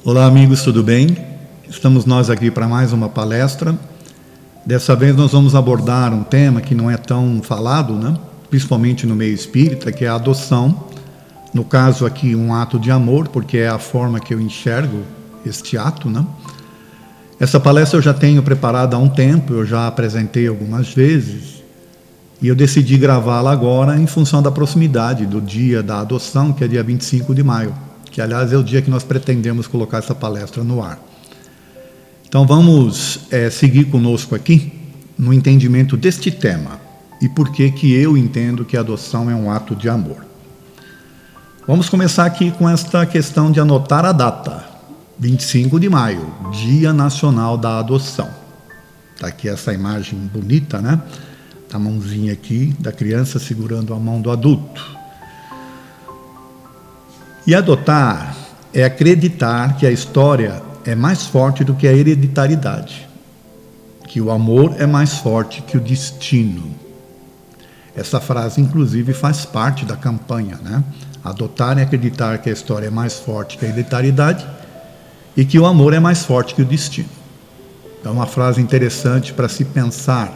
Olá amigos, tudo bem? Estamos nós aqui para mais uma palestra. Dessa vez nós vamos abordar um tema que não é tão falado, né? Principalmente no meio espírita, que é a adoção. No caso aqui, um ato de amor, porque é a forma que eu enxergo este ato, né? Essa palestra eu já tenho preparada há um tempo, eu já apresentei algumas vezes, e eu decidi gravá-la agora em função da proximidade do dia da adoção, que é dia 25 de maio. Que, aliás, é o dia que nós pretendemos colocar essa palestra no ar. Então, vamos seguir conosco aqui no entendimento deste tema e por que eu entendo que a adoção é um ato de amor. Vamos começar aqui com esta questão de anotar a data, 25 de maio, Dia Nacional da Adoção. Está aqui essa imagem bonita, né? A mãozinha aqui da criança segurando a mão do adulto. E adotar é acreditar que a história é mais forte do que a hereditariedade, que o amor é mais forte que o destino. Essa frase, inclusive, faz parte da campanha, né? Adotar é acreditar que a história é mais forte que a hereditariedade e que o amor é mais forte que o destino. É uma frase interessante para se pensar,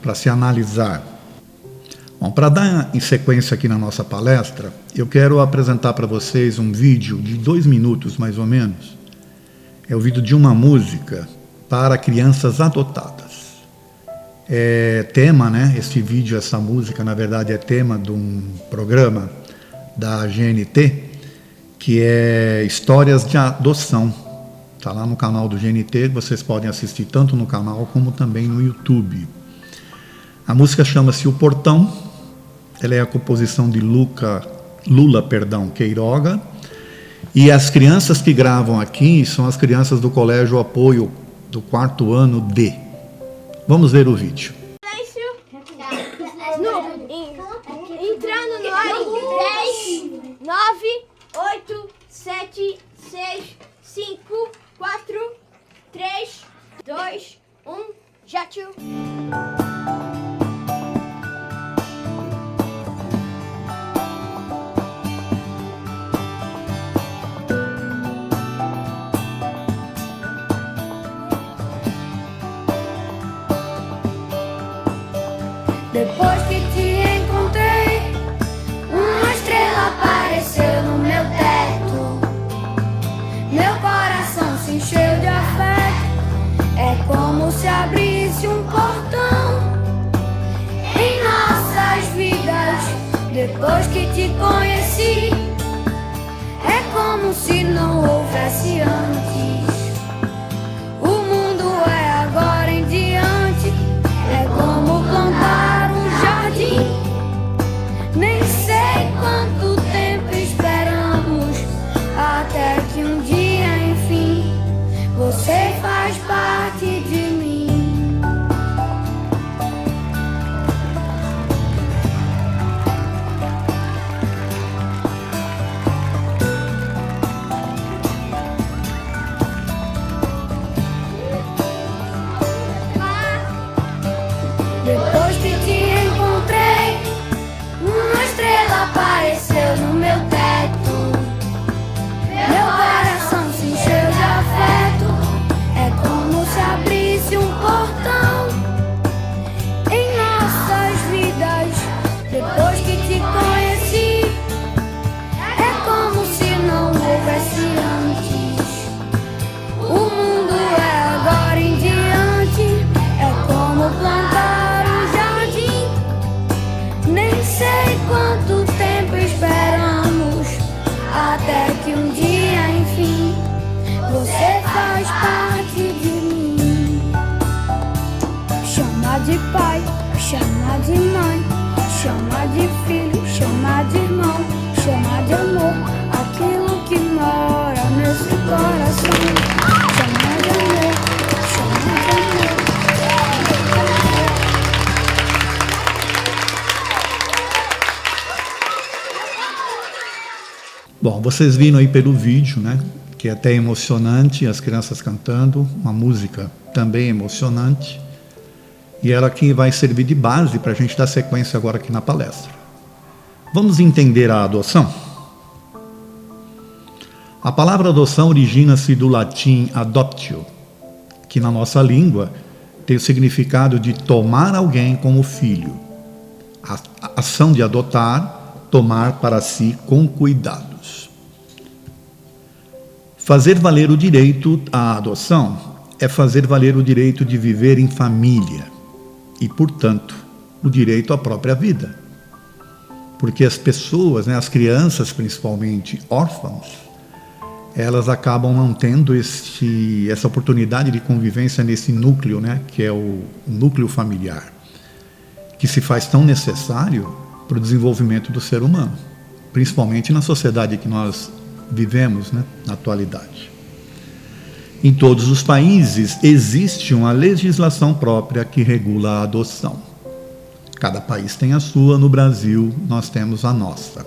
para se analisar. Bom, para dar em sequência aqui na nossa palestra, eu quero apresentar para vocês um vídeo de 2 minutos, mais ou menos. É o vídeo de uma música para crianças adotadas. É tema, né? Este vídeo, essa música, na verdade, é tema de um programa da GNT, que é Histórias de Adoção. Está lá no canal do GNT, vocês podem assistir tanto no canal como também no YouTube. A música chama-se O Portão. Ela é a composição de Lula Queiroga. E as crianças que gravam aqui são as crianças do Colégio Apoio do 4º ano D. Vamos ver o vídeo. Entrando no ar em 10, 9, 8, 7, 6, 5, 4, 3, 2, 1, já tio. Depois que te encontrei, uma estrela apareceu no meu teto. Meu coração se encheu de afeto. É como se abrisse um portão em nossas vidas. Depois que te conheci, é como se não houvesse antes. O mundo é agora em diante. É como plantar um jardim. Nem sei quanto tempo esperamos, até que um dia, enfim, você faz parte de mim. Depois que te encontrei, uma estrela apareceu no meu teto. Meu coração se encheu de afeto. É como se abrisse um portão em nossas vidas. Depois que te conheci, é como se não houvesse antes. O mundo é agora em diante. É como plantar. Nem sei quanto tempo esperamos, até que um dia, enfim, você faz parte de mim. Chama de pai, chama de mãe, chama de filho, chama de irmão, chama de amor, aquilo que mora nesse coração. Chama de amor, chama de amor. Bom, vocês viram aí pelo vídeo, né? Que é até emocionante, as crianças cantando, uma música também emocionante. E ela aqui vai servir de base para a gente dar sequência agora aqui na palestra. Vamos entender a adoção? A palavra adoção origina-se do latim adoptio, que na nossa língua tem o significado de tomar alguém como filho. A ação de adotar, tomar para si com cuidados. Fazer valer o direito à adoção é fazer valer o direito de viver em família e, portanto, o direito à própria vida. Porque as pessoas, as crianças principalmente órfãos, elas acabam não tendo essa oportunidade de convivência nesse núcleo, que é o núcleo familiar, que se faz tão necessário para o desenvolvimento do ser humano, principalmente na sociedade que nós vivemos, na atualidade. Em todos os países existe uma legislação própria que regula a adoção. Cada país tem a sua. No Brasil, nós temos a nossa,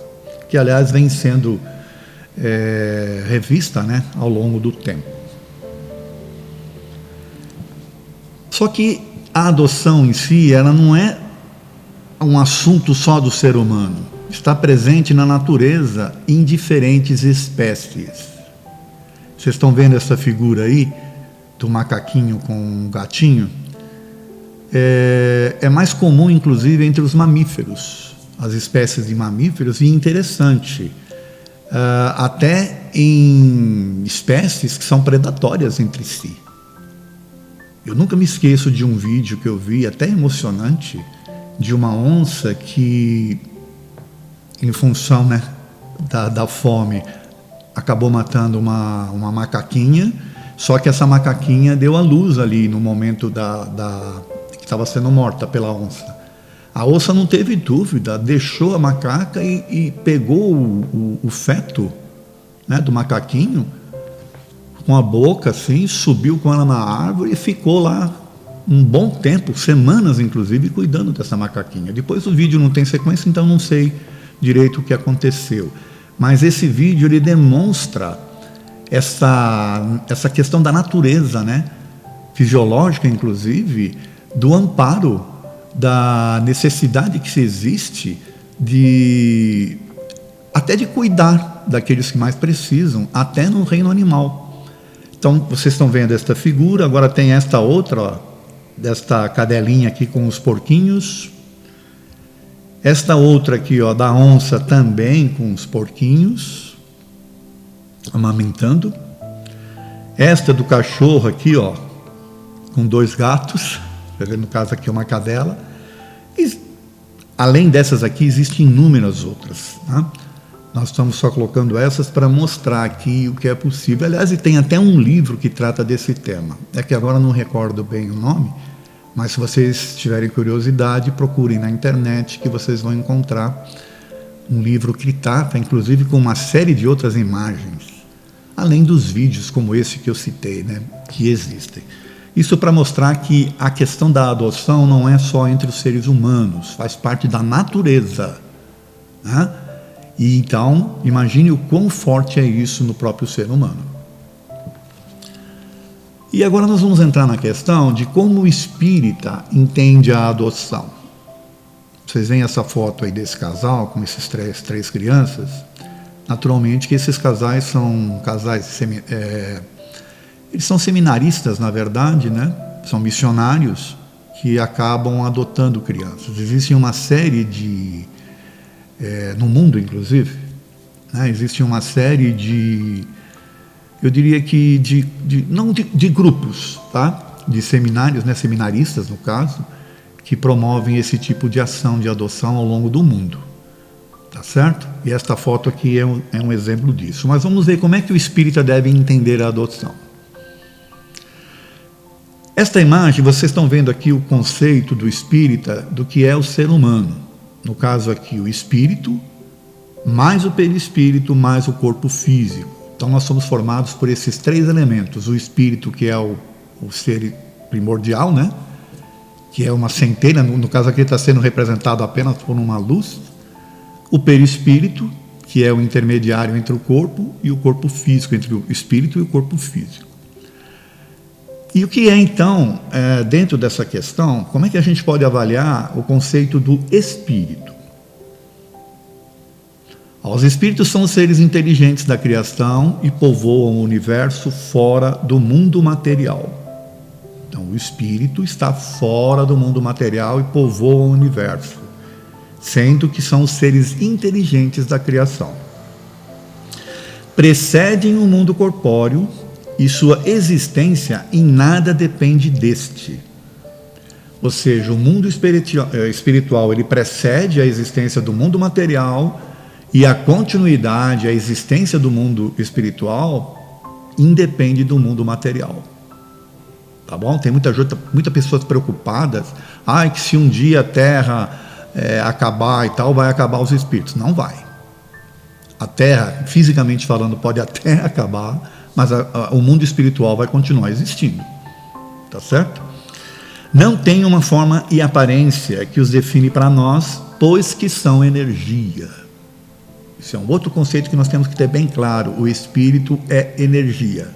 que, aliás, vem sendo revista ao longo do tempo. Só que a adoção em si, ela não é um assunto só do ser humano. Está presente na natureza em diferentes espécies. Vocês estão vendo essa figura aí, do macaquinho com um gatinho? É mais comum, inclusive, entre os mamíferos, as espécies de mamíferos, e interessante, até em espécies que são predatórias entre si. Eu nunca me esqueço de um vídeo que eu vi, até emocionante, de uma onça que, em função da fome, acabou matando uma macaquinha, só que essa macaquinha deu à luz ali no momento que estava sendo morta pela onça. A onça não teve dúvida, deixou a macaca e pegou o feto do macaquinho com a boca assim, subiu com ela na árvore e ficou lá um bom tempo, semanas inclusive, cuidando dessa macaquinha. Depois o vídeo não tem sequência, então não sei direito o que aconteceu. Mas esse vídeo ele demonstra essa questão da natureza, fisiológica inclusive, do amparo, da necessidade que se existe até de cuidar daqueles que mais precisam, até no reino animal. Então, vocês estão vendo esta figura, agora tem esta outra, desta cadelinha aqui com os porquinhos. Esta outra aqui, da onça também com os porquinhos, amamentando. Esta do cachorro aqui, com 2 gatos. No caso aqui uma cadela. E, além dessas aqui, existem inúmeras outras. Nós estamos só colocando essas para mostrar aqui o que é possível. Aliás, e tem até um livro que trata desse tema. É que agora não recordo bem o nome, mas se vocês tiverem curiosidade, procurem na internet que vocês vão encontrar um livro que trata, inclusive, com uma série de outras imagens, além dos vídeos como esse que eu citei, que existem. Isso para mostrar que a questão da adoção não é só entre os seres humanos, faz parte da natureza. E então, imagine o quão forte é isso no próprio ser humano. E agora nós vamos entrar na questão de como o espírita entende a adoção. Vocês veem essa foto aí desse casal, com esses três crianças. Naturalmente que esses casais são eles são seminaristas, na verdade, São missionários que acabam adotando crianças. Existe uma série no mundo, inclusive, existe uma série eu diria que de grupos, de seminários, seminaristas, no caso, que promovem esse tipo de ação de adoção ao longo do mundo. Tá certo? E esta foto aqui é um exemplo disso. Mas vamos ver como é que o espírita deve entender a adoção. Esta imagem, vocês estão vendo aqui o conceito do espírita, do que é o ser humano. No caso aqui, o espírito, mais o perispírito, mais o corpo físico. Então nós somos formados por esses 3 elementos. O espírito, que é o ser primordial, que é uma centelha, no caso aqui está sendo representado apenas por uma luz. O perispírito, que é o intermediário entre o corpo e o corpo físico, entre o espírito e o corpo físico. E o que é, então, dentro dessa questão, como é que a gente pode avaliar o conceito do espírito? Os espíritos são os seres inteligentes da criação e povoam o universo fora do mundo material. Então, o espírito está fora do mundo material e povoa o universo, sendo que são os seres inteligentes da criação. Precedem o mundo corpóreo e sua existência em nada depende deste. Ou seja, o mundo espiritual ele precede a existência do mundo material e a continuidade, a existência do mundo espiritual independe do mundo material. Tá bom? Tem muitas pessoas preocupadas, que se um dia a Terra acabar e tal, vai acabar os espíritos. Não vai. A Terra, fisicamente falando, pode até acabar, mas o mundo espiritual vai continuar existindo. Tá certo? Não tem uma forma e aparência que os define para nós, pois que são energia. Isso é um outro conceito que nós temos que ter bem claro. O espírito é energia.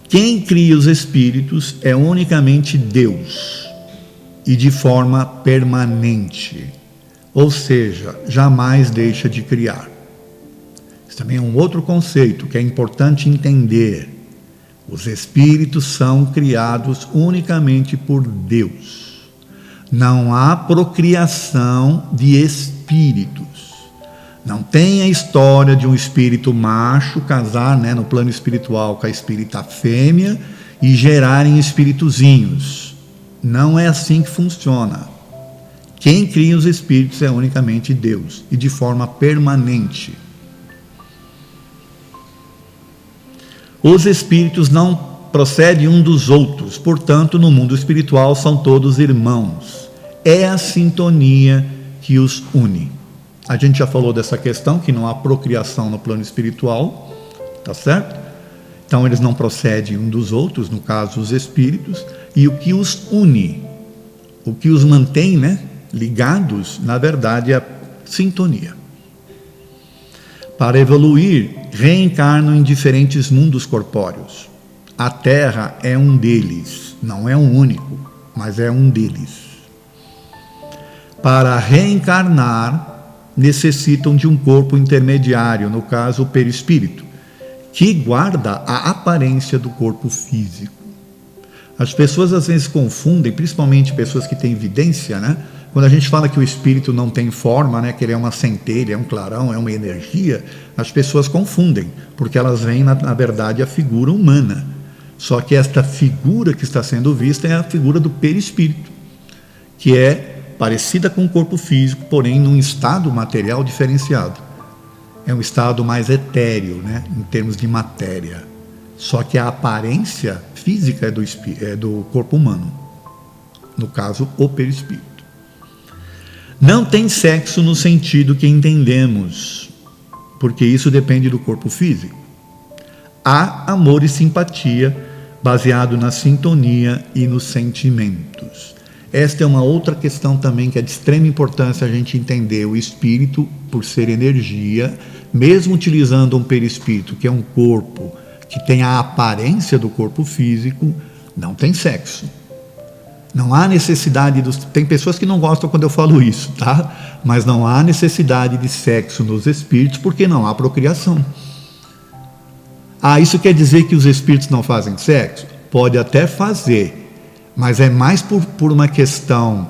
Quem cria os espíritos é unicamente Deus, e de forma permanente, ou seja, jamais deixa de criar. Isso também é um outro conceito que é importante entender. Os espíritos são criados unicamente por Deus. Não há procriação de espíritos. Não tem a história de um espírito macho casar, no plano espiritual com a espírita fêmea e gerarem espíritozinhos. Não é assim que funciona. Quem cria os espíritos é unicamente Deus e de forma permanente. Os espíritos não procedem um dos outros, portanto, no mundo espiritual são todos irmãos. É a sintonia que os une. A gente já falou dessa questão, que não há procriação no plano espiritual, tá certo? Então, eles não procedem um dos outros, no caso, os espíritos, e o que os une, o que os mantém, ligados, na verdade, é a sintonia. Para evoluir, reencarnam em diferentes mundos corpóreos. A Terra é um deles, não é um único, mas é um deles. Para reencarnar, necessitam de um corpo intermediário, no caso o perispírito, que guarda a aparência do corpo físico. As pessoas às vezes confundem, principalmente pessoas que têm evidência, quando a gente fala que o espírito não tem forma, que ele é uma centelha, é um clarão, é uma energia, as pessoas confundem, porque elas veem na verdade a figura humana. Só que esta figura que está sendo vista é a figura do perispírito, que é parecida com o corpo físico, porém num estado material diferenciado. É um estado mais etéreo, em termos de matéria. Só que a aparência física é do corpo humano. No caso, o perispírito. Não tem sexo no sentido que entendemos, porque isso depende do corpo físico. Há amor e simpatia, baseado na sintonia e nos sentimentos. Esta é uma outra questão também que é de extrema importância a gente entender. O espírito, por ser energia, mesmo utilizando um perispírito, que é um corpo que tem a aparência do corpo físico, não tem sexo. Não há necessidade tem pessoas que não gostam quando eu falo isso, tá? Mas não há necessidade de sexo nos espíritos porque não há procriação. Isso quer dizer que os espíritos não fazem sexo? Pode até fazer, mas é mais por uma questão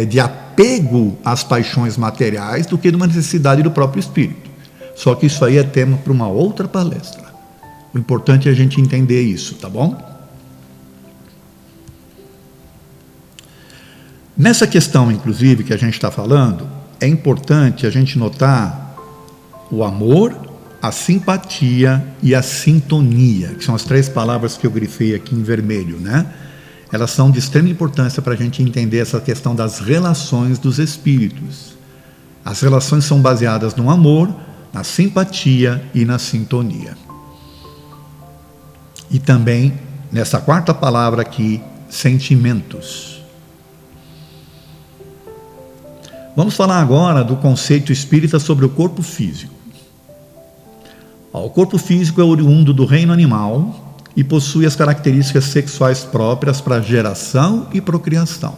de apego às paixões materiais do que de uma necessidade do próprio espírito. Só que isso aí é tema para uma outra palestra. O importante é a gente entender isso, tá bom? Nessa questão, inclusive, que a gente está falando, é importante a gente notar o amor, a simpatia e a sintonia, que são as 3 palavras que eu grifei aqui em vermelho, Elas são de extrema importância para a gente entender essa questão das relações dos espíritos. As relações são baseadas no amor, na simpatia e na sintonia. E também, nessa 4ª palavra aqui, sentimentos. Vamos falar agora do conceito espírita sobre o corpo físico. O corpo físico é oriundo do reino animal e possui as características sexuais próprias para geração e procriação.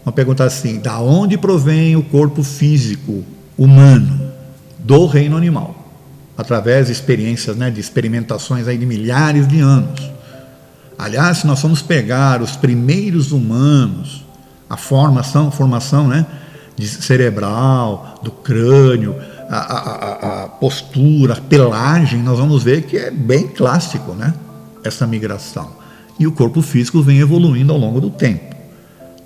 Vamos perguntar assim: da onde provém o corpo físico humano do reino animal, através de experiências, né, de experimentações aí de milhares de anos. Aliás, se nós formos pegar os primeiros humanos, a formação, né, de cerebral, do crânio, a postura, a pelagem, nós vamos ver que é bem clássico, né, essa migração. E o corpo físico vem evoluindo ao longo do tempo,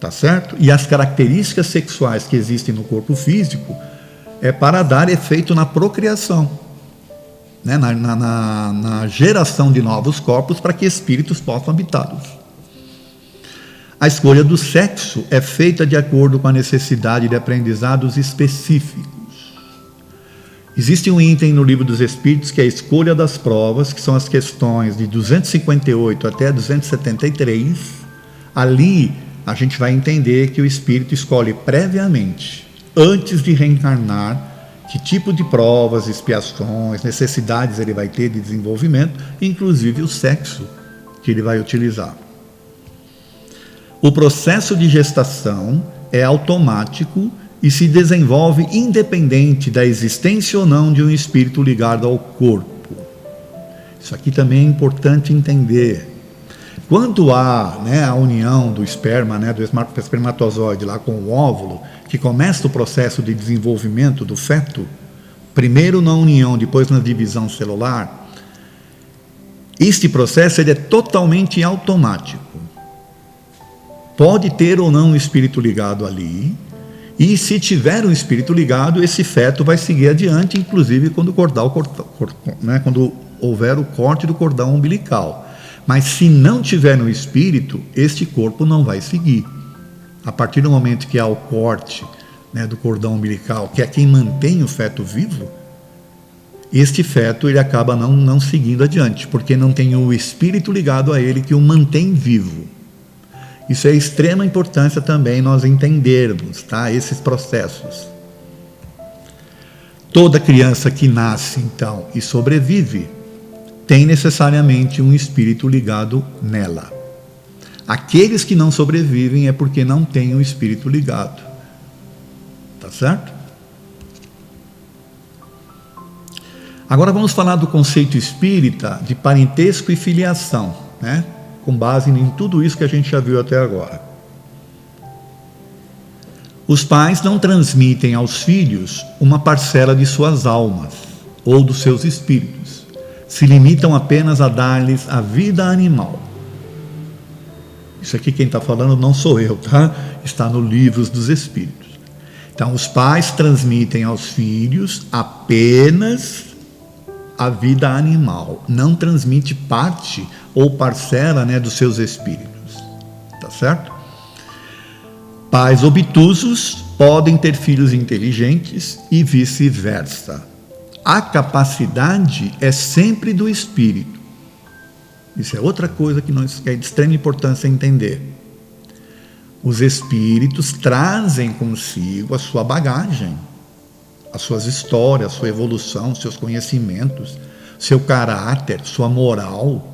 tá certo? E as características sexuais que existem no corpo físico é para dar efeito na procriação, né, na geração de novos corpos para que espíritos possam habitá-los. A escolha do sexo é feita de acordo com a necessidade de aprendizados específicos. Existe um item no Livro dos Espíritos que é a escolha das provas, que são as questões de 258 até 273. Ali a gente vai entender que o espírito escolhe previamente, antes de reencarnar, que tipo de provas, expiações, necessidades ele vai ter de desenvolvimento, inclusive o sexo que ele vai utilizar. O processo de gestação é automático e se desenvolve independente da existência ou não de um espírito ligado ao corpo. Isso aqui também é importante entender. Quando há, né, a união do esperma, né, do espermatozoide lá com o óvulo, que começa o processo de desenvolvimento do feto, primeiro na união, depois na divisão celular, este processo ele é totalmente automático. Pode ter ou não um espírito ligado ali, e se tiver um espírito ligado, esse feto vai seguir adiante, inclusive quando houver o corte do cordão umbilical. Mas se não tiver no espírito, este corpo não vai seguir. A partir do momento que há o corte, né, do cordão umbilical, que é quem mantém o feto vivo, este feto ele acaba não seguindo adiante, porque não tem o espírito ligado a ele que o mantém vivo. Isso é de extrema importância também nós entendermos, tá, esses processos. Toda criança que nasce, então, e sobrevive, tem necessariamente um espírito ligado nela. Aqueles que não sobrevivem é porque não têm um espírito ligado. Tá certo? Agora vamos falar do conceito espírita de parentesco e filiação, né? Com base em tudo isso que a gente já viu até agora. Os pais não transmitem aos filhos uma parcela de suas almas ou dos seus espíritos. Se limitam apenas a dar-lhes a vida animal. Isso aqui quem está falando não sou eu, tá? Está no Livro dos Espíritos. Então, os pais transmitem aos filhos apenas a vida animal. Não transmite parte ou parcela, né, dos seus espíritos. Tá certo? Pais obtusos podem ter filhos inteligentes e vice-versa. A capacidade é sempre do espírito. Isso é outra coisa que é de extrema importância entender. Os espíritos trazem consigo a sua bagagem, as suas histórias, a sua evolução, seus conhecimentos, seu caráter, sua moral.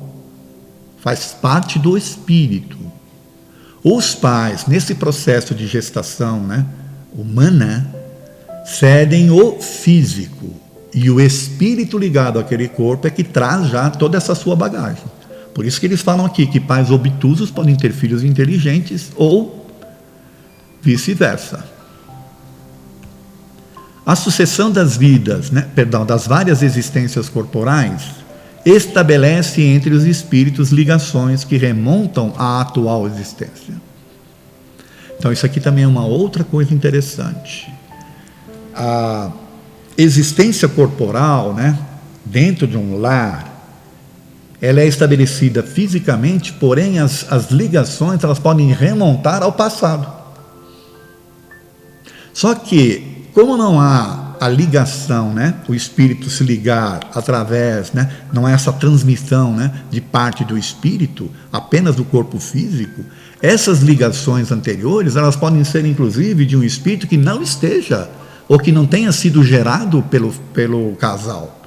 Faz parte do espírito. Os pais, nesse processo de gestação, né, humana, cedem o físico. E o espírito ligado àquele corpo é que traz já toda essa sua bagagem. Por isso que eles falam aqui que pais obtusos podem ter filhos inteligentes ou vice-versa. A sucessão das vidas, né, das várias existências corporais, estabelece entre os espíritos ligações que remontam à atual existência. Então isso aqui também é uma outra coisa interessante. A existência corporal, né, dentro de um lar, ela é estabelecida fisicamente, porém as ligações elas podem remontar ao passado. Só que, como não há a ligação, né, o espírito se ligar através, né, não é essa transmissão, né, de parte do espírito, apenas do corpo físico, essas ligações anteriores, elas podem ser inclusive de um espírito que não esteja, ou que não tenha sido gerado pelo casal.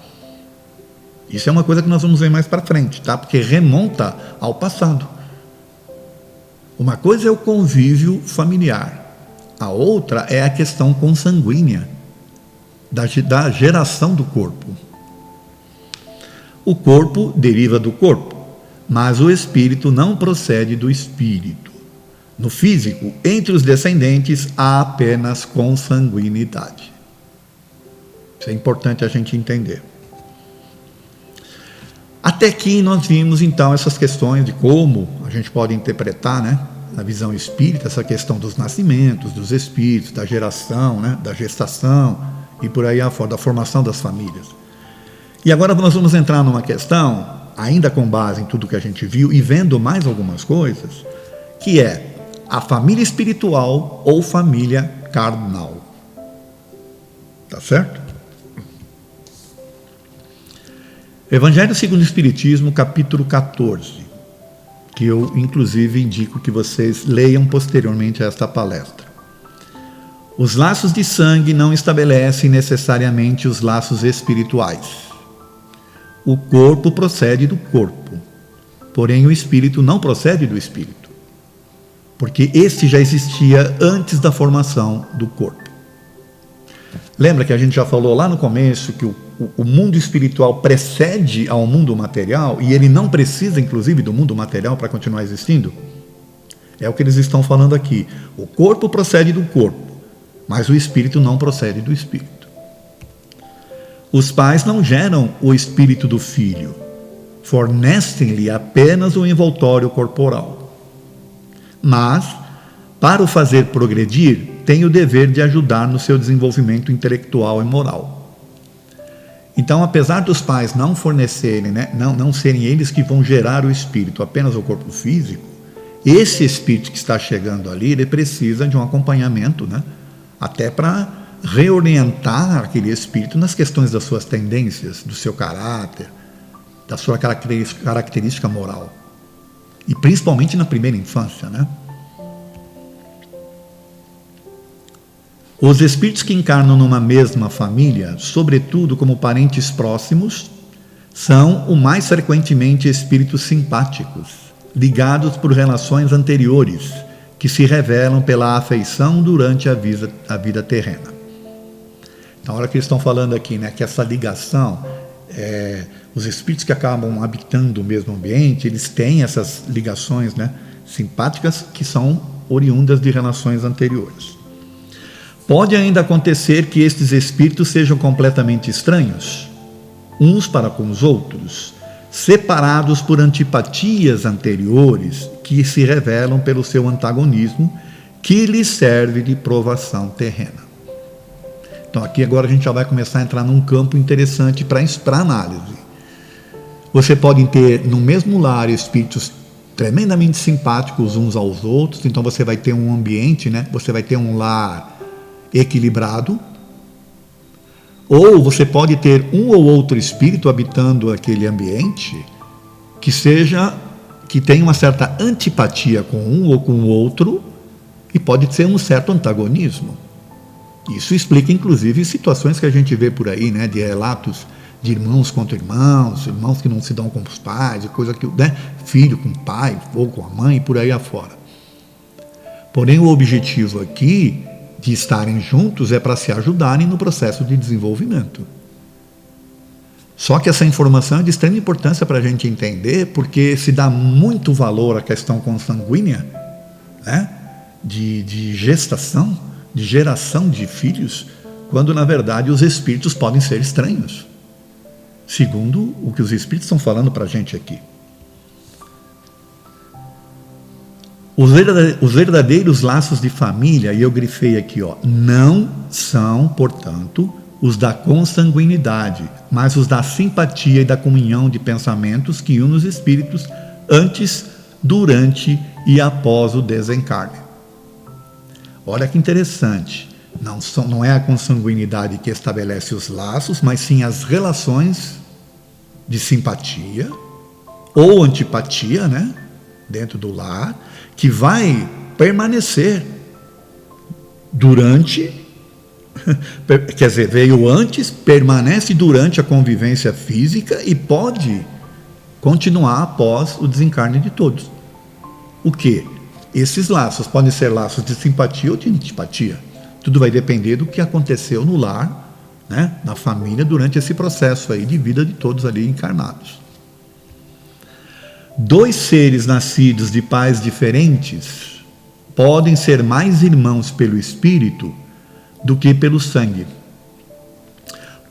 Isso é uma coisa que nós vamos ver mais para frente, tá? Porque remonta ao passado. Uma coisa é o convívio familiar, a outra é a questão consanguínea, da geração do corpo. O corpo deriva do corpo, mas o espírito não procede do espírito. No físico, entre os descendentes, há apenas consanguinidade. Isso é importante a gente entender. Até aqui nós vimos, então, essas questões de como a gente pode interpretar, né, na visão espírita, essa questão dos nascimentos, dos espíritos, da geração, né, da gestação e por aí afora, da formação das famílias. E agora nós vamos entrar numa questão, ainda com base em tudo que a gente viu e vendo mais algumas coisas, que é a família espiritual ou família carnal. Tá certo? Evangelho segundo o Espiritismo, capítulo 14, que eu, inclusive, indico que vocês leiam posteriormente a esta palestra. Os laços de sangue não estabelecem necessariamente os laços espirituais. O corpo procede do corpo, porém o espírito não procede do espírito, porque este já existia antes da formação do corpo. Lembra que a gente já falou lá no começo que o mundo espiritual precede ao mundo material e ele não precisa, inclusive, do mundo material para continuar existindo? É o que eles estão falando aqui. O corpo procede do corpo, mas o espírito não procede do espírito. Os pais não geram o espírito do filho, fornecem-lhe apenas o envoltório corporal. Mas, para o fazer progredir, tem o dever de ajudar no seu desenvolvimento intelectual e moral. Então, apesar dos pais não fornecerem, né, não serem eles que vão gerar o espírito, apenas o corpo físico, esse espírito que está chegando ali, ele precisa de um acompanhamento, né, até para reorientar aquele espírito nas questões das suas tendências, do seu caráter, da sua característica moral. E principalmente na primeira infância, né? Os espíritos que encarnam numa mesma família, sobretudo como parentes próximos, são o mais frequentemente espíritos simpáticos, ligados por relações anteriores, que se revelam pela afeição durante a vida terrena. Então, a hora que eles estão falando aqui, né, que essa ligação, os espíritos que acabam habitando o mesmo ambiente, eles têm essas ligações, né, simpáticas que são oriundas de relações anteriores. Pode ainda acontecer que estes espíritos sejam completamente estranhos, uns para com os outros, separados por antipatias anteriores que se revelam pelo seu antagonismo, que lhes serve de provação terrena. Então aqui agora a gente já vai começar a entrar num campo interessante para análise. Você pode ter no mesmo lar espíritos tremendamente simpáticos uns aos outros, então você vai ter um ambiente, né? Você vai ter um lar equilibrado, ou você pode ter um ou outro espírito habitando aquele ambiente que tenha uma certa antipatia com um ou com o outro e pode ser um certo antagonismo. Isso explica, inclusive, situações que a gente vê por aí, né, de relatos de irmãos contra irmãos, irmãos que não se dão com os pais, coisa que, né, filho com o pai ou com a mãe e por aí afora. Porém, o objetivo aqui de estarem juntos é para se ajudarem no processo de desenvolvimento. Só que essa informação é de extrema importância para a gente entender, porque se dá muito valor à questão consanguínea, né, de gestação, de geração de filhos, quando na verdade os espíritos podem ser estranhos, segundo o que os espíritos estão falando para a gente aqui. Os verdadeiros laços de família, e eu grifei aqui, não são, portanto, os da consanguinidade, mas os da simpatia e da comunhão de pensamentos que unem os espíritos antes, durante e após o desencarne. Olha que interessante, não é a consanguinidade que estabelece os laços, mas sim as relações de simpatia ou antipatia, né, dentro do lar, que vai permanecer durante, quer dizer, veio antes, permanece durante a convivência física e pode continuar após o desencarne de todos. O quê? Esses laços podem ser laços de simpatia ou de antipatia. Tudo vai depender do que aconteceu no lar, né, na família durante esse processo aí de vida de todos ali encarnados. 2 seres nascidos de pais diferentes podem ser mais irmãos pelo espírito do que pelo sangue.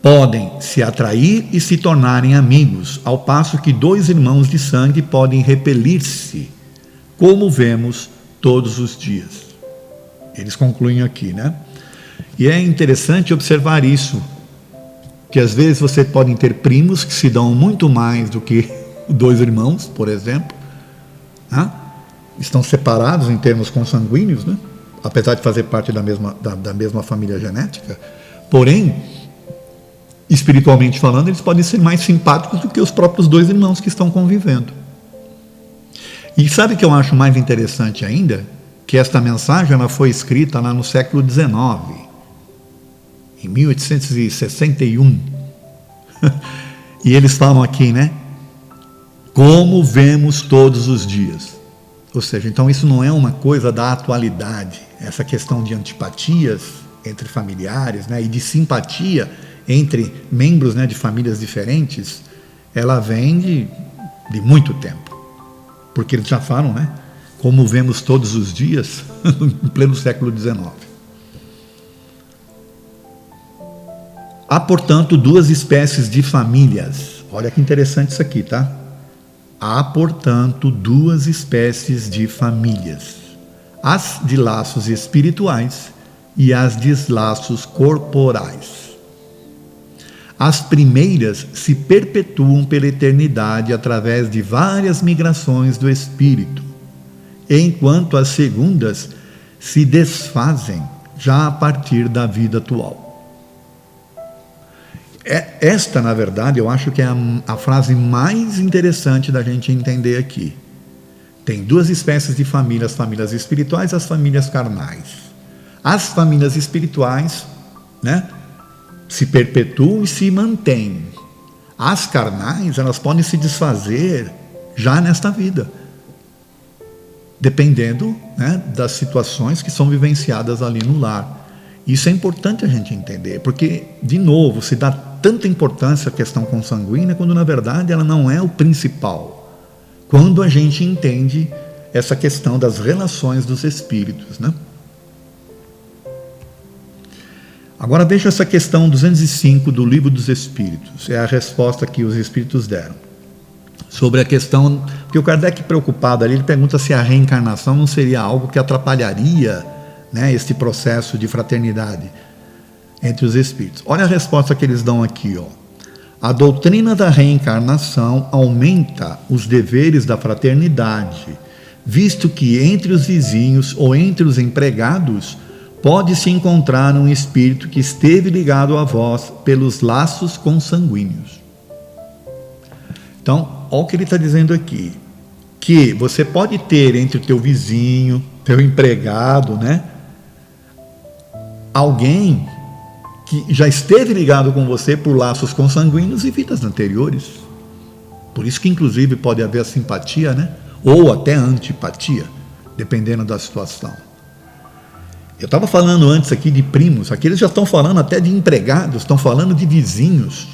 Podem se atrair e se tornarem amigos, ao passo que 2 irmãos de sangue podem repelir-se, como vemos todos os dias. Eles concluem aqui, né? E é interessante observar isso, que às vezes você pode ter primos que se dão muito mais do que 2 irmãos, por exemplo, né? Estão separados em termos consanguíneos, né? Apesar de fazer parte da mesma família genética, porém, espiritualmente falando, eles podem ser mais simpáticos do que os próprios 2 irmãos que estão convivendo. E sabe o que eu acho mais interessante ainda? Que esta mensagem ela foi escrita lá no século XIX, em 1861. E eles falam aqui, né? Como vemos todos os dias. Ou seja, então isso não é uma coisa da atualidade. Essa questão de antipatias entre familiares, né, e de simpatia entre membros, né, de famílias diferentes, ela vem de muito tempo. Porque eles já falam, né? Como vemos todos os dias, em pleno século XIX. Há, portanto, 2 espécies de famílias. Olha que interessante isso aqui, tá? Há, portanto, 2 espécies de famílias. As de laços espirituais e as de laços corporais. As primeiras se perpetuam pela eternidade através de várias migrações do espírito, enquanto as segundas se desfazem já a partir da vida atual. Esta, na verdade, eu acho que é a frase mais interessante da gente entender aqui. Tem 2 espécies de famílias, as famílias espirituais e as famílias carnais. As famílias espirituais, né, se perpetuam e se mantêm. As carnais, elas podem se desfazer já nesta vida, dependendo, né, das situações que são vivenciadas ali no lar. Isso é importante a gente entender, porque, de novo, se dá tanta importância à questão consanguínea, quando na verdade ela não é o principal. Quando a gente entende essa questão das relações dos espíritos, né? Agora veja essa questão 205 do Livro dos Espíritos, é a resposta que os espíritos deram. Sobre a questão, porque o Kardec, preocupado ali, ele pergunta se a reencarnação não seria algo que atrapalharia, né, este processo de fraternidade entre os espíritos. Olha a resposta que eles dão aqui, ó. A doutrina da reencarnação aumenta os deveres da fraternidade, visto que entre os vizinhos ou entre os empregados pode-se encontrar um espírito que esteve ligado a vós pelos laços consanguíneos. Então, olha o que ele está dizendo aqui, que você pode ter entre o teu vizinho, teu empregado, né, alguém que já esteve ligado com você por laços consanguíneos e vidas anteriores. Por isso que, inclusive, pode haver a simpatia, né? Ou até a antipatia, dependendo da situação. Eu estava falando antes aqui de primos, aqui eles já estão falando até de empregados, estão falando de vizinhos.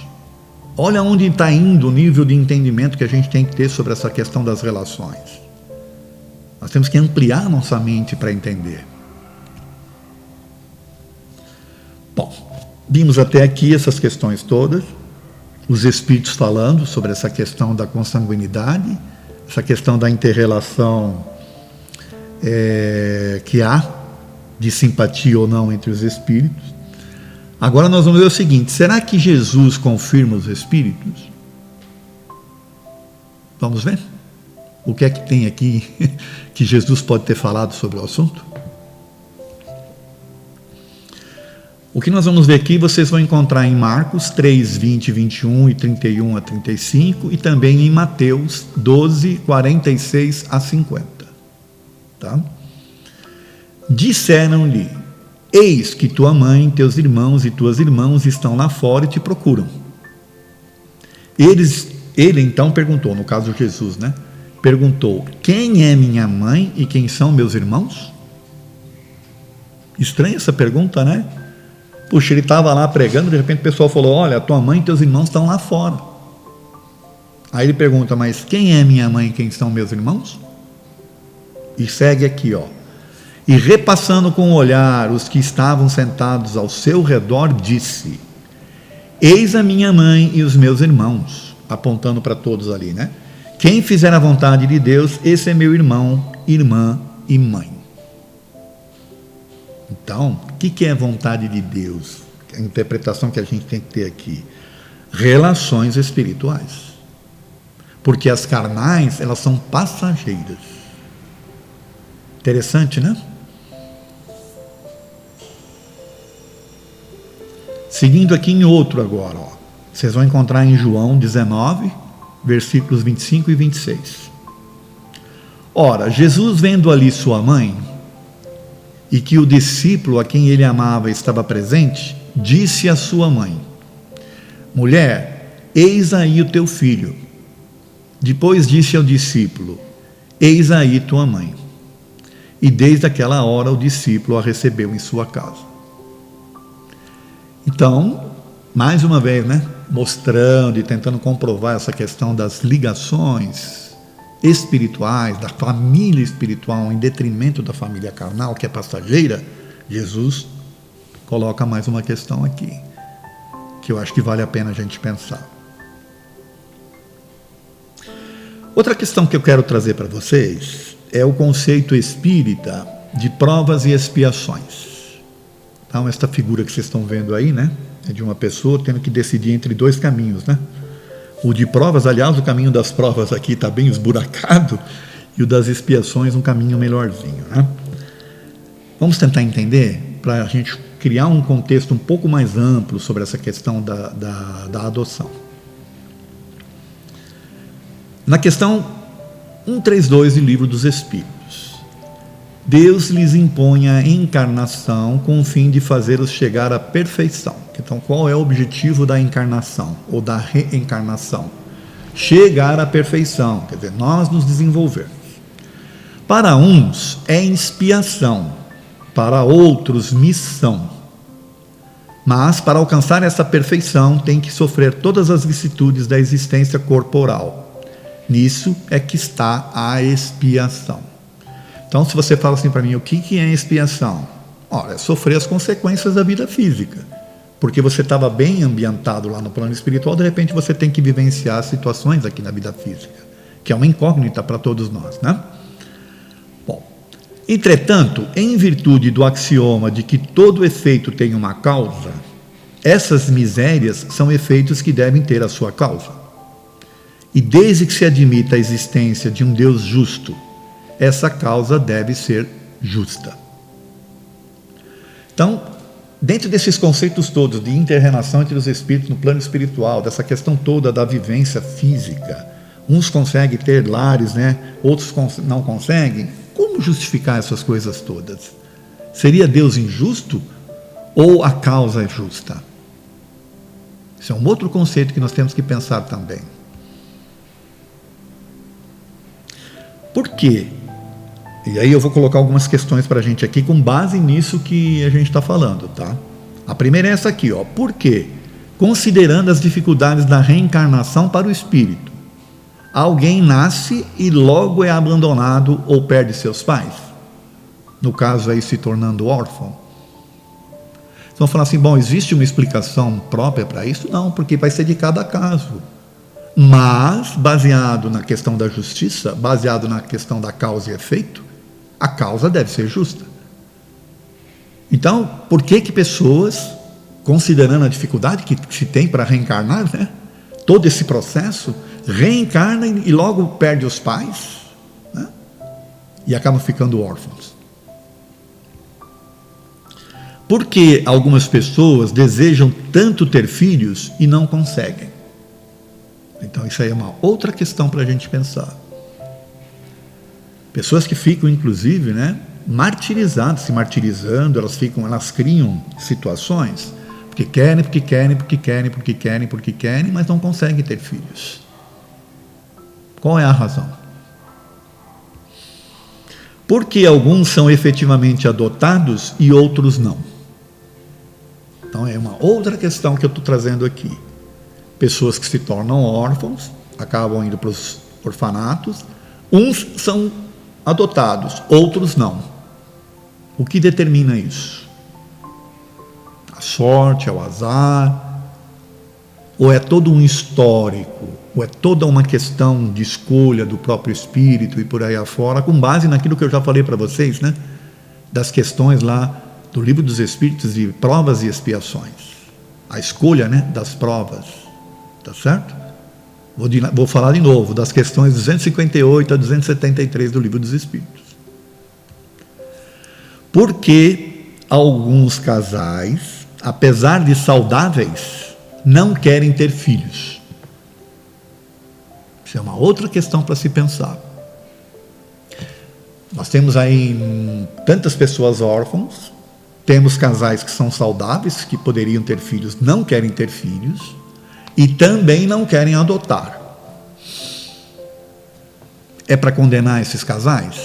Olha onde está indo o nível de entendimento que a gente tem que ter sobre essa questão das relações. Nós temos que ampliar nossa mente para entender. Bom, vimos até aqui essas questões todas, os espíritos falando sobre essa questão da consanguinidade, essa questão da inter-relação que há de simpatia ou não entre os espíritos. Agora nós vamos ver o seguinte, será que Jesus confirma os espíritos? Vamos ver? O que é que tem aqui que Jesus pode ter falado sobre o assunto? O que nós vamos ver aqui, vocês vão encontrar em Marcos 3, 20, 21 e 31 a 35 e também em Mateus 12, 46 a 50. Tá? Disseram-lhe, eis que tua mãe, teus irmãos e tuas irmãs estão lá fora e te procuram. Ele então perguntou, no caso Jesus, né? Perguntou, quem é minha mãe e quem são meus irmãos? Estranha essa pergunta, né? Puxa, ele estava lá pregando, de repente o pessoal falou, olha, tua mãe e teus irmãos estão lá fora. Aí ele pergunta, mas quem é minha mãe e quem são meus irmãos? E segue aqui, ó. E repassando com o olhar os que estavam sentados ao seu redor, disse, eis a minha mãe e os meus irmãos, apontando para todos ali, né? Quem fizer a vontade de Deus, esse é meu irmão, irmã e mãe. Então, o que é vontade de Deus? A interpretação que a gente tem que ter aqui. Relações espirituais. Porque as carnais, elas são passageiras. Interessante, né? Seguindo aqui em outro agora, ó. Vocês vão encontrar em João 19, versículos 25 e 26. Ora, Jesus vendo ali sua mãe, e que o discípulo a quem ele amava estava presente, disse à sua mãe, mulher, eis aí o teu filho. Depois disse ao discípulo, eis aí tua mãe. E desde aquela hora o discípulo a recebeu em sua casa. Então, mais uma vez, né, mostrando e tentando comprovar essa questão das ligações espirituais, da família espiritual em detrimento da família carnal, que é passageira, Jesus coloca mais uma questão aqui, que eu acho que vale a pena a gente pensar. Outra questão que eu quero trazer para vocês é o conceito espírita de provas e expiações. Então, esta figura que vocês estão vendo aí, né, é de uma pessoa tendo que decidir entre dois caminhos, né? O de provas, aliás, o caminho das provas aqui está bem esburacado, e o das expiações um caminho melhorzinho, né? Vamos tentar entender, para a gente criar um contexto um pouco mais amplo sobre essa questão da adoção. Na questão 132 do Livro dos Espíritos, Deus lhes impõe a encarnação com o fim de fazê-los chegar à perfeição. Então, qual é o objetivo da encarnação ou da reencarnação? Chegar à perfeição, quer dizer, nós nos desenvolvermos. Para uns é expiação, para outros missão. Mas, para alcançar essa perfeição, tem que sofrer todas as vicissitudes da existência corporal. Nisso é que está a expiação. Então, se você fala assim para mim, o que é expiação? Olha, sofrer as consequências da vida física. Porque você estava bem ambientado lá no plano espiritual, de repente você tem que vivenciar situações aqui na vida física, que é uma incógnita para todos nós, né? Bom, entretanto, em virtude do axioma de que todo efeito tem uma causa, essas misérias são efeitos que devem ter a sua causa. E desde que se admita a existência de um Deus justo, essa causa deve ser justa. Então, dentro desses conceitos todos de interrelação entre os espíritos no plano espiritual, dessa questão toda da vivência física, uns conseguem ter lares, né? Outros não conseguem. Como justificar essas coisas todas? Seria Deus injusto ou a causa é justa? Isso é um outro conceito que nós temos que pensar também. Por quê? E aí eu vou colocar algumas questões para a gente aqui com base nisso que a gente está falando, tá? A primeira é essa aqui, ó. Por quê? Considerando as dificuldades da reencarnação para o espírito, alguém nasce e logo é abandonado ou perde seus pais? No caso aí, se tornando órfão. Então, vão falar assim, bom, existe uma explicação própria para isso? Não, porque vai ser de cada caso. Mas, baseado na questão da justiça, baseado na questão da causa e efeito, a causa deve ser justa. Então, por que pessoas, considerando a dificuldade que se tem para reencarnar, né, todo esse processo, reencarna e logo perde os pais, né, e acabam ficando órfãos? Por que algumas pessoas desejam tanto ter filhos e não conseguem? Então, isso aí é uma outra questão para a gente pensar. Pessoas que ficam, inclusive, né, martirizadas, se martirizando, elas criam situações, porque querem, mas não conseguem ter filhos. Qual é a razão? Porque alguns são efetivamente adotados e outros não. Então é uma outra questão que eu estou trazendo aqui. Pessoas que se tornam órfãos, acabam indo para os orfanatos, uns são adotados, outros não. O que determina isso? A sorte, é o azar? Ou é todo um histórico? Ou é toda uma questão de escolha do próprio espírito e por aí afora, com base naquilo que eu já falei para vocês, né? Das questões lá do Livro dos Espíritos de provas e expiações. A escolha, né, das provas. Tá certo? Vou falar de novo das questões 258 a 273 do Livro dos Espíritos. Por que alguns casais, apesar de saudáveis, não querem ter filhos? Isso é uma outra questão para se pensar. Nós temos aí tantas pessoas órfãos, temos casais que são saudáveis, que poderiam ter filhos, não querem ter filhos, e também não querem adotar. É para condenar esses casais?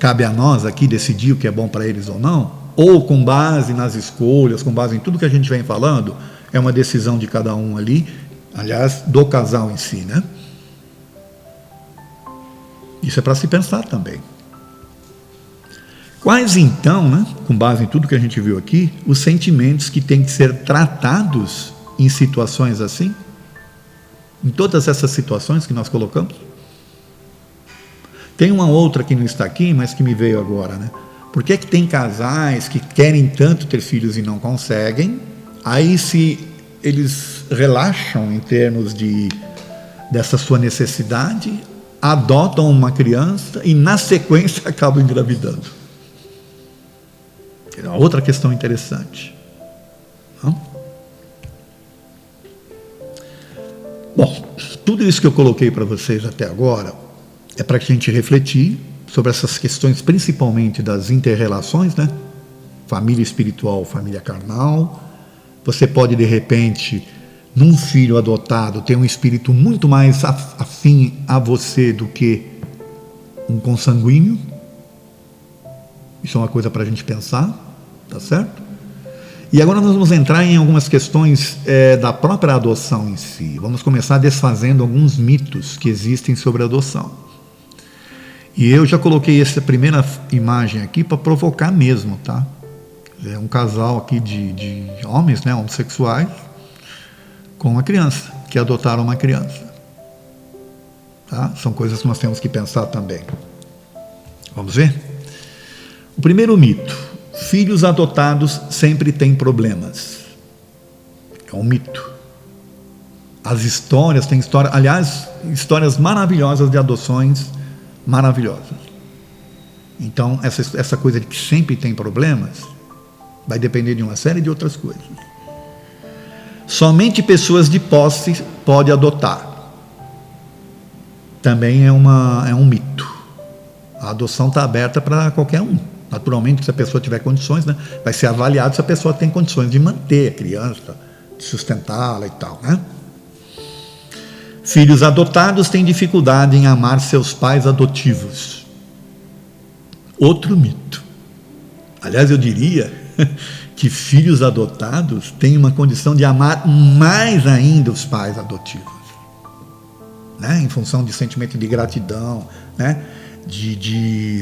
Cabe a nós aqui decidir o que é bom para eles ou não? Ou com base nas escolhas, com base em tudo que a gente vem falando, é uma decisão de cada um ali, aliás, do casal em si, né? Isso é para se pensar também. Quais então, né, com base em tudo que a gente viu aqui, os sentimentos que têm que ser tratados em situações assim? Em todas essas situações que nós colocamos? Tem uma outra que não está aqui, mas que me veio agora, né? Por que tem casais que querem tanto ter filhos e não conseguem? Aí, se eles relaxam em termos dessa sua necessidade, adotam uma criança e, na sequência, acabam engravidando. É uma outra questão interessante. Não? Bom, tudo isso que eu coloquei para vocês até agora é para que a gente refletir sobre essas questões, principalmente das inter-relações, né? Família espiritual, família carnal. Você pode, de repente, num filho adotado, ter um espírito muito mais afim a você do que um consanguíneo. Isso é uma coisa para a gente pensar, tá certo? E agora nós vamos entrar em algumas questões da própria adoção em si. Vamos começar desfazendo alguns mitos que existem sobre a adoção. E eu já coloquei essa primeira imagem aqui para provocar mesmo, tá? É um casal aqui de homens, né, homossexuais, com uma criança, que adotaram uma criança. Tá? São coisas que nós temos que pensar também. Vamos ver? O primeiro mito. Filhos adotados sempre têm problemas. É um mito. As histórias, tem história, aliás, histórias maravilhosas de adoções maravilhosas. Então, essa coisa de que sempre tem problemas vai depender de uma série de outras coisas. Somente pessoas de posse podem adotar. Também é um mito. A adoção está aberta para qualquer um. Naturalmente, se a pessoa tiver condições, né, vai ser avaliado se a pessoa tem condições de manter a criança, de sustentá-la e tal, né? Filhos adotados têm dificuldade em amar seus pais adotivos. Outro mito. Aliás, eu diria que filhos adotados têm uma condição de amar mais ainda os pais adotivos, né? Em função de sentimento de gratidão, né?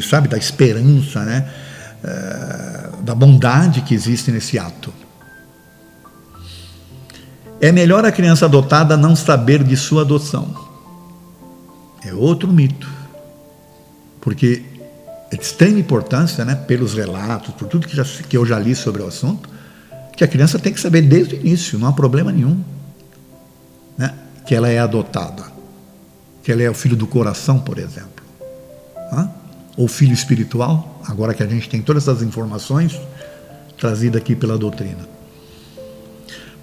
Sabe, da esperança, né? Da bondade que existe nesse ato. É melhor a criança adotada não saber de sua adoção. É outro mito. Porque é de extrema importância, né, pelos relatos, por tudo que eu já li sobre o assunto, que a criança tem que saber desde o início, não há problema nenhum, né, que ela é adotada, que ela é o filho do coração, por exemplo. Ou filho espiritual, agora que a gente tem todas essas informações trazidas aqui pela doutrina.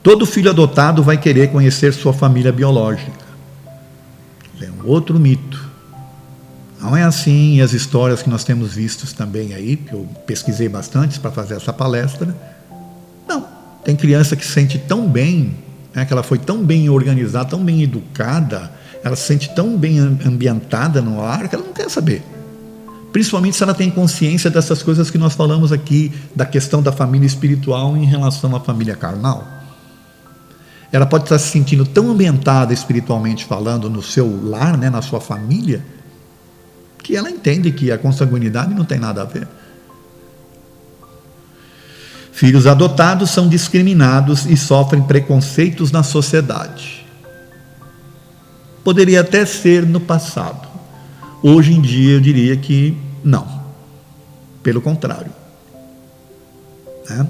Todo filho adotado vai querer conhecer sua família biológica. É um outro mito. Não é assim, e as histórias que nós temos vistos também aí, que eu pesquisei bastante para fazer essa palestra. Não, tem criança que se sente tão bem, né, que ela foi tão bem organizada, tão bem educada, ela se sente tão bem ambientada no lar, que ela não quer saber. Principalmente se ela tem consciência dessas coisas que nós falamos aqui, da questão da família espiritual em relação à família carnal. Ela pode estar se sentindo tão ambientada espiritualmente falando no seu lar, né, na sua família, que ela entende que a consanguinidade não tem nada a ver. Filhos adotados são discriminados e sofrem preconceitos na sociedade. Poderia até ser no passado. Hoje em dia eu diria que não. Pelo contrário.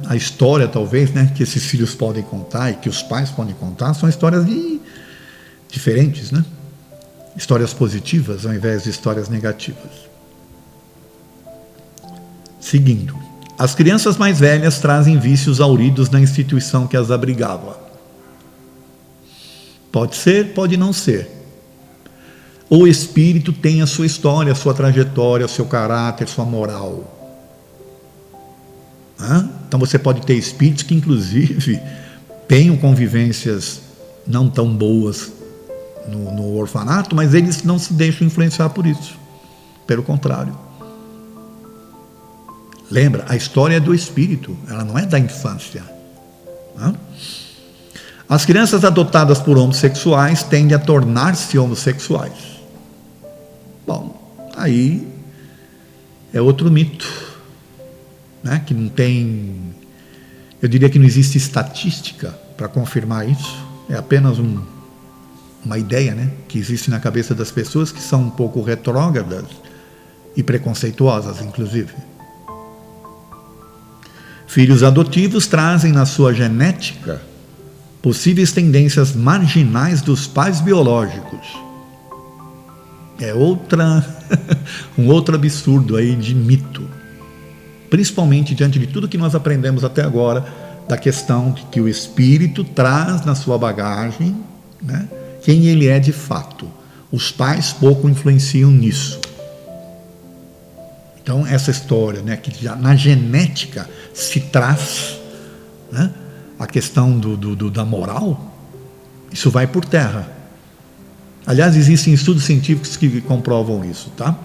A história, talvez, né, que esses filhos podem contar e que os pais podem contar são histórias diferentes, né? Histórias positivas ao invés de histórias negativas. Seguindo. As crianças mais velhas trazem vícios auridos na instituição que as abrigava. Pode ser, pode não ser. O espírito tem a sua história, a sua trajetória, o seu caráter, sua moral. Então você pode ter espíritos que inclusive tenham convivências não tão boas no orfanato, mas eles não se deixam influenciar por isso. Pelo contrário. Lembra, a história é do espírito, ela não é da infância. As crianças adotadas por homossexuais tendem a tornar-se homossexuais. Bom, aí é outro mito, né? Que não tem, eu diria que não existe estatística para confirmar isso, é apenas uma ideia, né? Que existe na cabeça das pessoas que são um pouco retrógradas e preconceituosas, inclusive. Filhos adotivos trazem na sua genética possíveis tendências marginais dos pais biológicos. É um outro absurdo aí de mito. Principalmente diante de tudo que nós aprendemos até agora, da questão de que o espírito traz na sua bagagem, né, quem ele é de fato. Os pais pouco influenciam nisso. Então, essa história, né, que já na genética se traz, né, a questão da moral, isso vai por terra. Aliás, existem estudos científicos que comprovam isso, tá?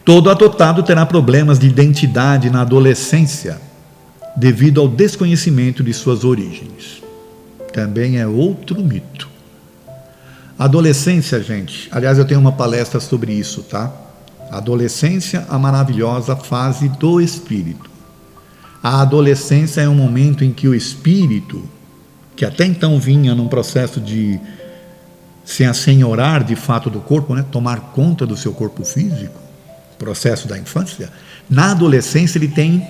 Todo adotado terá problemas de identidade na adolescência, devido ao desconhecimento de suas origens. Também é outro mito. Adolescência, gente, aliás, eu tenho uma palestra sobre isso, tá? Adolescência, a maravilhosa fase do espírito. A adolescência é um momento em que o espírito, que até então vinha num processo de se assenhorar de fato do corpo, né? Tomar conta do seu corpo físico, processo da infância, na adolescência ele tem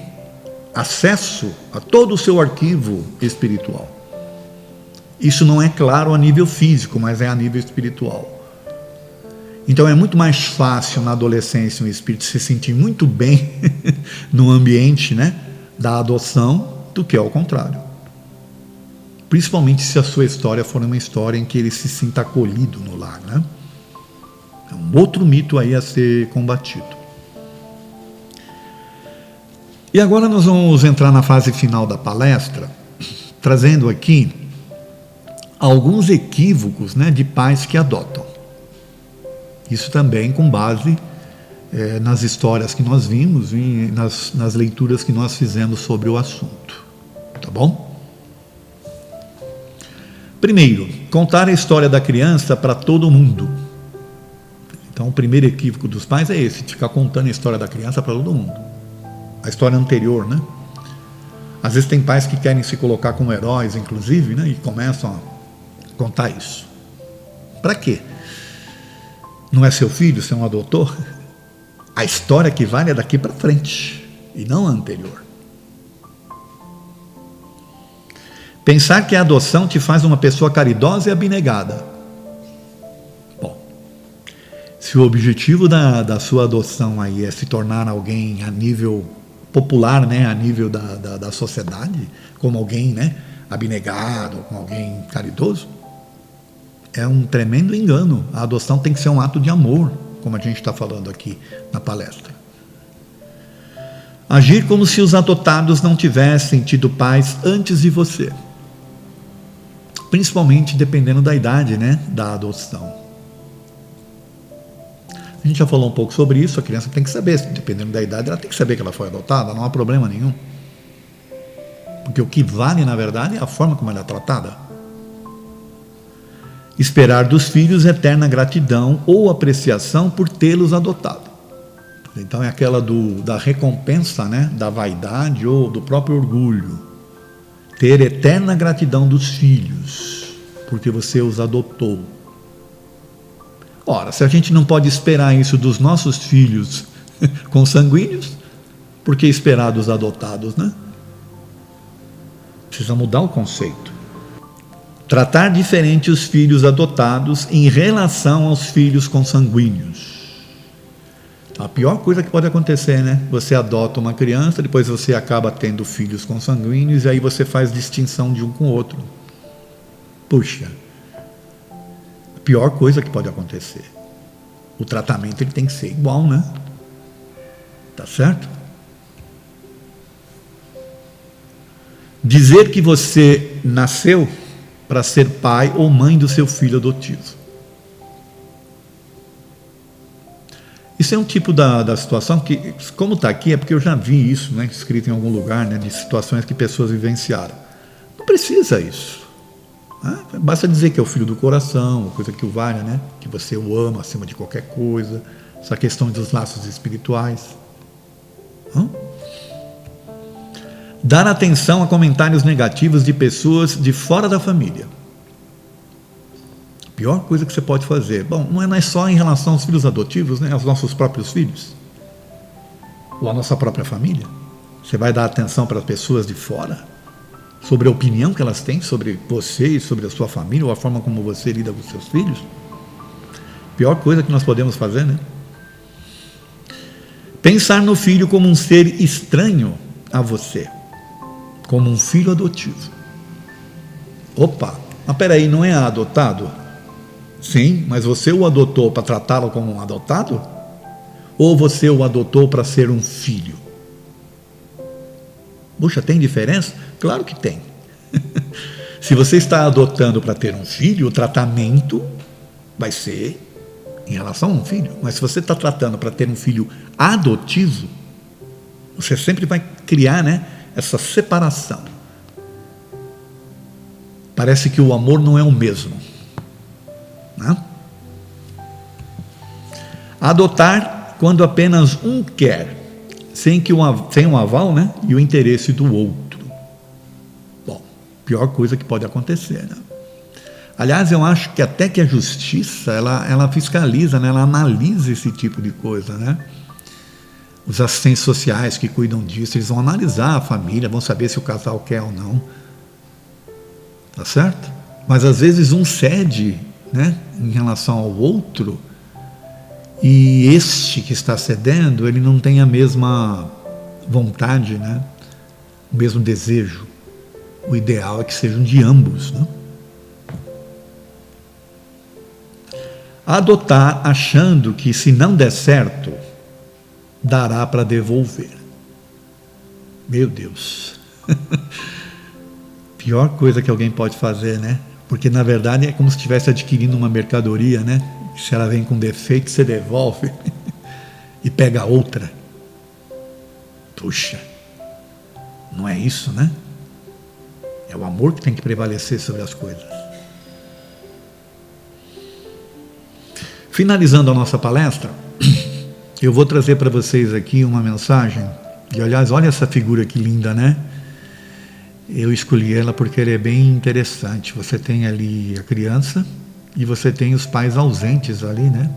acesso a todo o seu arquivo espiritual. Isso não é claro a nível físico, mas é a nível espiritual. Então é muito mais fácil na adolescência um espírito se sentir muito bem no ambiente, né, da adoção do que ao contrário. Principalmente se a sua história for uma história em que ele se sinta acolhido no lar, né? É um outro mito aí a ser combatido. E agora nós vamos entrar na fase final da palestra, trazendo aqui alguns equívocos, né, de pais que adotam. Isso também com base nas histórias que nós vimos e nas leituras que nós fizemos sobre o assunto. Tá bom? Primeiro, contar a história da criança para todo mundo. Então, o primeiro equívoco dos pais é esse, ficar contando a história da criança para todo mundo. A história anterior, né? Às vezes tem pais que querem se colocar como heróis, inclusive, né? E começam a contar isso. Para quê? Não é seu filho, você é um adotor? A história que vale é daqui para frente, e não a anterior. Pensar que a adoção te faz uma pessoa caridosa e abnegada. Bom, se o objetivo da sua adoção aí é se tornar alguém a nível popular, né, a nível da sociedade, como alguém, né, abnegado, como alguém caridoso, é um tremendo engano. A adoção tem que ser um ato de amor, como a gente está falando aqui na palestra. Agir como se os adotados não tivessem tido pais antes de você. Principalmente dependendo da idade, né, da adoção. A gente já falou um pouco sobre isso. A criança tem que saber, dependendo da idade, ela tem que saber que ela foi adotada, não há problema nenhum. Porque o que vale, na verdade, é a forma como ela é tratada. Esperar dos filhos eterna gratidão ou apreciação por tê-los adotado. Então é aquela da recompensa, né? Da vaidade ou do próprio orgulho. Ter eterna gratidão dos filhos, porque você os adotou. Ora, se a gente não pode esperar isso dos nossos filhos consanguíneos, por que esperar dos adotados, né? Precisa mudar o conceito. Tratar diferente os filhos adotados em relação aos filhos consanguíneos. A pior coisa que pode acontecer, né? Você adota uma criança, depois você acaba tendo filhos consanguíneos e aí você faz distinção de um com o outro. Puxa, a pior coisa que pode acontecer. O tratamento ele tem que ser igual, né? Tá certo? Dizer que você nasceu para ser pai ou mãe do seu filho adotivo. Isso é um tipo da situação que, como está aqui, é porque eu já vi isso, né, escrito em algum lugar, né, de situações que pessoas vivenciaram. Não precisa isso. Né? Basta dizer que é o filho do coração, coisa que o vale, né, que você o ama acima de qualquer coisa, essa questão dos laços espirituais. Dar atenção a comentários negativos de pessoas de fora da família. Pior coisa que você pode fazer. Bom, não é só em relação aos filhos adotivos, né? Aos nossos próprios filhos. Ou à nossa própria família. Você vai dar atenção para as pessoas de fora? Sobre a opinião que elas têm sobre você e sobre a sua família, ou a forma como você lida com seus filhos? Pior coisa que nós podemos fazer, né? Pensar no filho como um ser estranho a você. Como um filho adotivo. Opa, mas peraí, não é adotado? Sim, mas você o adotou para tratá-lo como um adotado? Ou você o adotou para ser um filho? Puxa, tem diferença? Claro que tem. Se você está adotando para ter um filho, o tratamento vai ser em relação a um filho. Mas se você está tratando para ter um filho adotivo, você sempre vai criar, né, essa separação. Parece que o amor não é o mesmo. Não? Adotar quando apenas um quer, sem o aval, né, e o interesse do outro. Bom, pior coisa que pode acontecer, né? Aliás, eu acho que até que a justiça, ela fiscaliza, né, ela analisa esse tipo de coisa, né? Os assistentes sociais que cuidam disso, eles vão analisar a família, vão saber se o casal quer ou não. Tá certo? Mas às vezes um cede, né, em relação ao outro, e este que está cedendo, ele não tem a mesma vontade, né, o mesmo desejo. O ideal é que sejam de ambos, né? Adotar achando que se não der certo, dará para devolver. Meu Deus. Pior coisa que alguém pode fazer, né? Porque, na verdade, é como se estivesse adquirindo uma mercadoria, né? Se ela vem com defeito, você devolve e pega outra. Puxa, não é isso, né? É o amor que tem que prevalecer sobre as coisas. Finalizando a nossa palestra, eu vou trazer para vocês aqui uma mensagem. E, aliás, olha essa figura que linda, né? Eu escolhi ela porque ela é bem interessante. Você tem ali a criança e você tem os pais ausentes ali, né?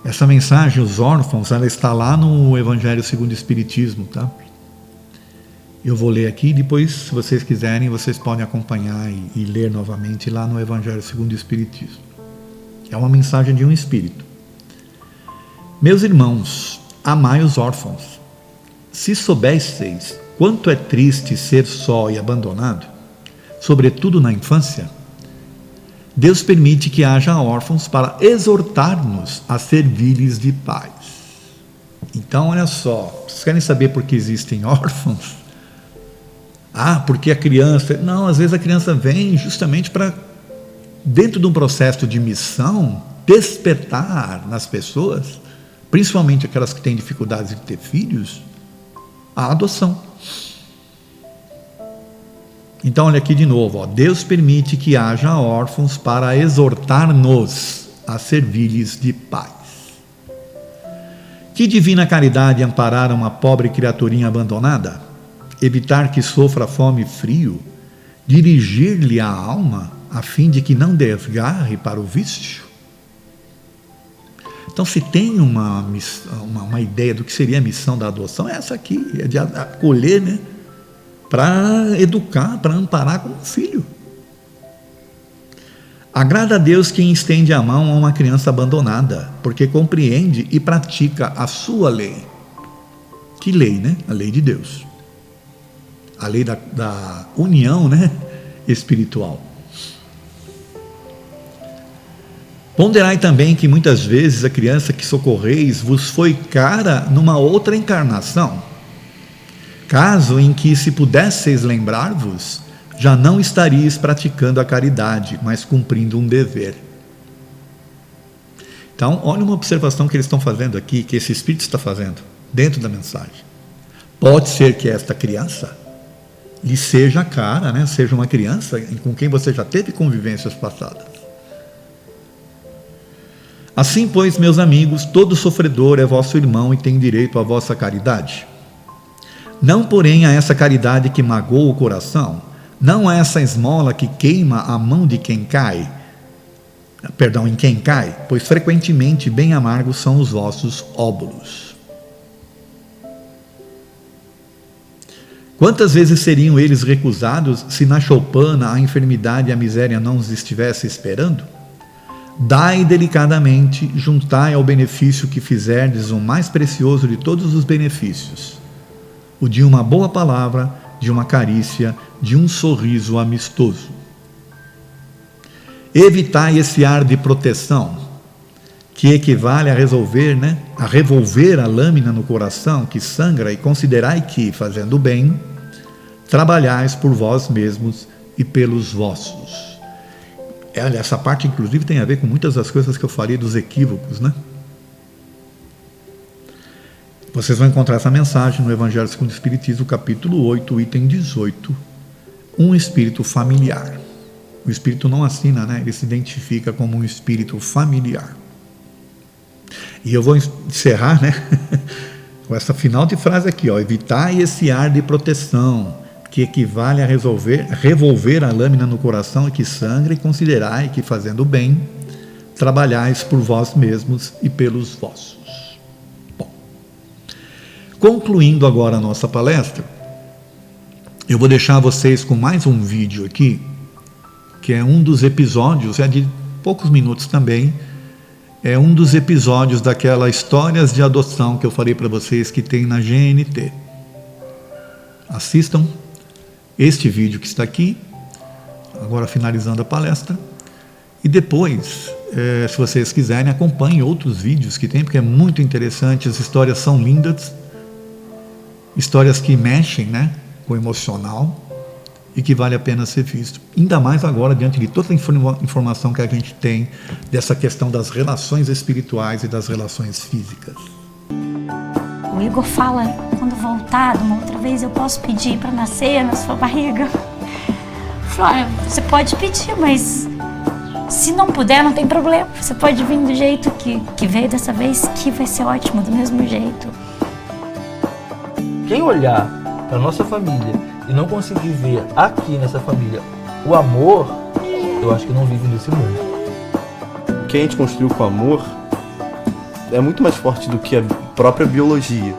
Essa mensagem, os órfãos, ela está lá no Evangelho segundo o Espiritismo, tá? Eu vou ler aqui, depois, se vocês quiserem, vocês podem acompanhar e ler novamente lá no Evangelho segundo o Espiritismo. É uma mensagem de um espírito. Meus irmãos, amai os órfãos. Se soubesseis quanto é triste ser só e abandonado, sobretudo na infância, Deus permite que haja órfãos para exortar-nos a servir-lhes de pais. Então, olha só, vocês querem saber por que existem órfãos? Ah, porque a criança... Não, às vezes a criança vem justamente para, dentro de um processo de missão, despertar nas pessoas, principalmente aquelas que têm dificuldades de ter filhos, a adoção. Então, olha aqui de novo, ó, Deus permite que haja órfãos para exortar-nos a servir-lhes de pais. Que divina caridade amparar uma pobre criaturinha abandonada, evitar que sofra fome e frio, dirigir-lhe a alma a fim de que não desgarre para o vício. Então, se tem uma ideia do que seria a missão da adoção, é essa aqui, é de acolher, né? Para educar, para amparar como filho. Agrada a Deus quem estende a mão a uma criança abandonada, porque compreende e pratica a sua lei. Que lei, né? A lei de Deus. A lei da união, né? Espiritual. Ponderai também que muitas vezes a criança que socorreis vos foi cara numa outra encarnação, caso em que, se pudesseis lembrar-vos, já não estaríeis praticando a caridade, mas cumprindo um dever. Então, olha uma observação que eles estão fazendo aqui, que esse Espírito está fazendo, dentro da mensagem. Pode ser que esta criança lhe seja cara, né? Seja uma criança com quem você já teve convivências passadas. Assim, pois, meus amigos, todo sofredor é vosso irmão e tem direito à vossa caridade. Não, porém, a essa caridade que magoa o coração, não a essa esmola que queima a mão de quem cai, em quem cai, pois frequentemente bem amargos são os vossos óbolos. Quantas vezes seriam eles recusados se na choupana a enfermidade e a miséria não os estivesse esperando? Dai delicadamente, juntai ao benefício que fizerdes o mais precioso de todos os benefícios, o de uma boa palavra, de uma carícia, de um sorriso amistoso. Evitai esse ar de proteção, que equivale a revolver a lâmina no coração que sangra, e considerai que, fazendo bem, trabalhais por vós mesmos e pelos vossos. Essa parte, inclusive, tem a ver com muitas das coisas que eu falei dos equívocos, né? Vocês vão encontrar essa mensagem no Evangelho segundo o Espiritismo, capítulo 8, item 18. Um espírito familiar. O espírito não assina, né? Ele se identifica como um espírito familiar. E eu vou encerrar, né? Com essa final de frase aqui, ó. Evitai esse ar de proteção, que equivale a revolver a lâmina no coração que sangra, e considerai que, fazendo bem, trabalhais por vós mesmos e pelos vossos. Concluindo agora a nossa palestra, eu vou deixar vocês com mais um vídeo aqui, que é um dos episódios, é de poucos minutos também, é um dos episódios daquela Histórias de Adoção que eu falei para vocês que tem na GNT. Assistam este vídeo que está aqui, agora finalizando a palestra, e depois, se vocês quiserem, acompanhem outros vídeos que tem, porque é muito interessante, as histórias são lindas, histórias que mexem, né, com o emocional e que vale a pena ser visto. Ainda mais agora, diante de toda a informação que a gente tem dessa questão das relações espirituais e das relações físicas. O Igor fala, quando voltar de uma outra vez, eu posso pedir para nascer na sua barriga? Eu falo, olha, você pode pedir, mas se não puder, não tem problema. Você pode vir do jeito que veio dessa vez, que vai ser ótimo, do mesmo jeito. Quem olhar para nossa família e não conseguir ver aqui nessa família o amor, eu acho que não vive nesse mundo. O que a gente construiu com amor é muito mais forte do que a própria biologia.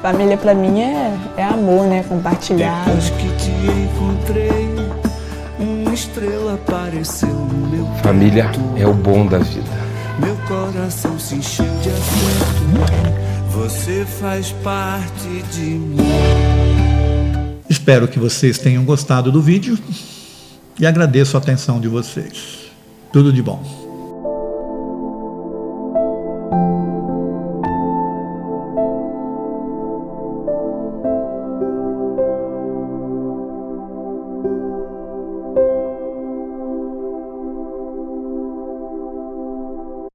Família para mim é amor, né? Compartilhar. Depois que te encontrei, uma estrela apareceu no meu peito. Família é o bom da vida. Meu coração se encheu de afeto. Você faz parte de mim. Espero que vocês tenham gostado do vídeo e agradeço a atenção de vocês. Tudo de bom.